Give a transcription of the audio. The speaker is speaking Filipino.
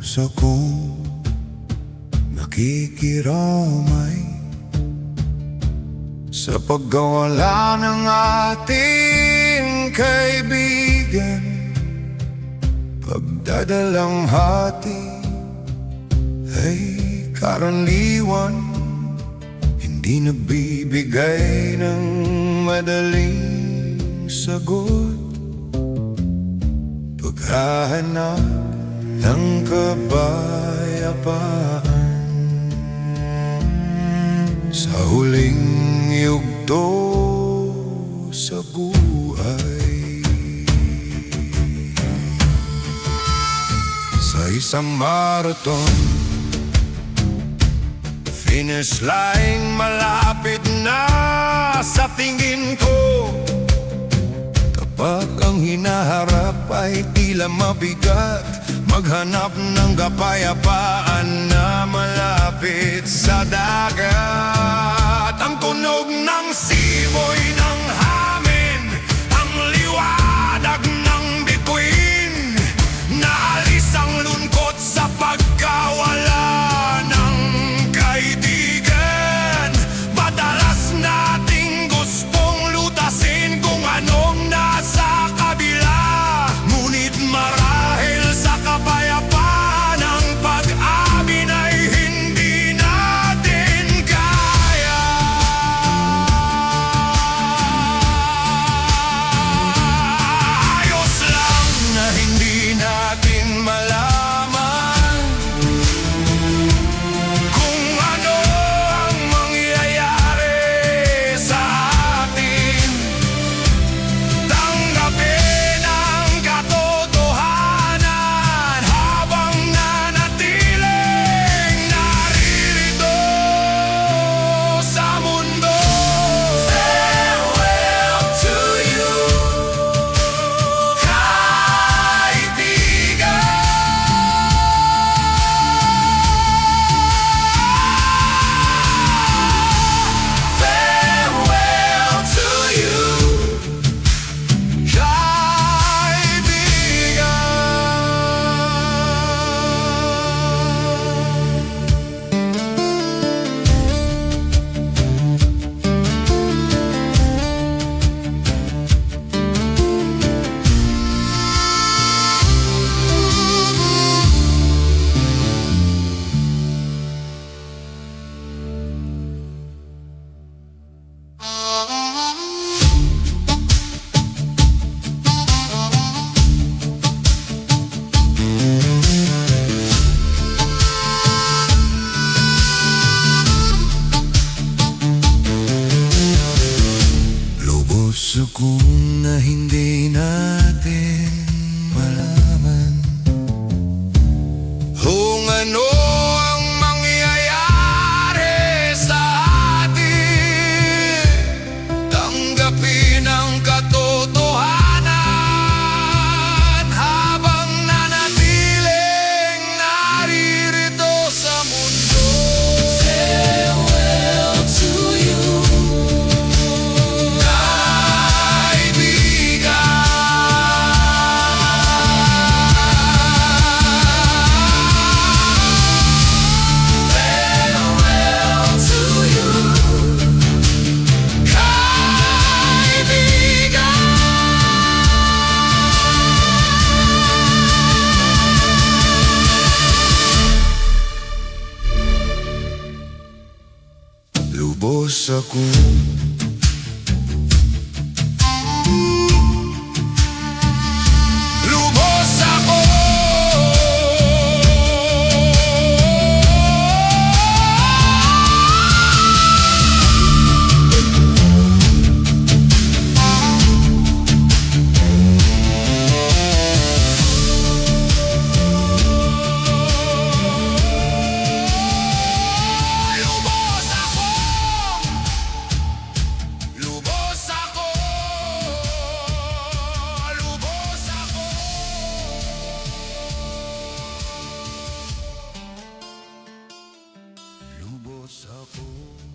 Lubos akong nakikiramay sa pagkawala ng ating kaibigan. Pagdadalang hati ay karaniwan, hindi nabibigay ng madaling sagot. Paghahanap ng kapayapaan sa huling yugto sa buhay. Sa isang marathon, finish line malapit na sa tingin ko. Kapag ang hinaharap ay tila mabigat, maghanap ng kapayapaan na malapit sa dagat. Ang tunog ng simoy ng hangin, ang liwanag ng bituin, naalis ang lungkot sa pagkawala ng kaibigan. Madalas nating gustong lutasin kung anong nasa kabila, ngunit marahil sa kapayapaan ang pag-amin ay hindi natin kaya. Ayos lang na hindi natin malaman kung ano ang mangyayari sa atin. Tanggapin ang katotohanan habang nanatiling naririto sa mundo. Farewell to you, kaibigan. Farewell to you, lubos akong na hindi natin malaman kung ano ang mangyayari sa atin. Tanggapin ang katotohanan habang nanatiling naririto sa mundo. Farewell to you, lubos ako. Lubos ako. Lubos ako. Lubos ako. Lubos ako.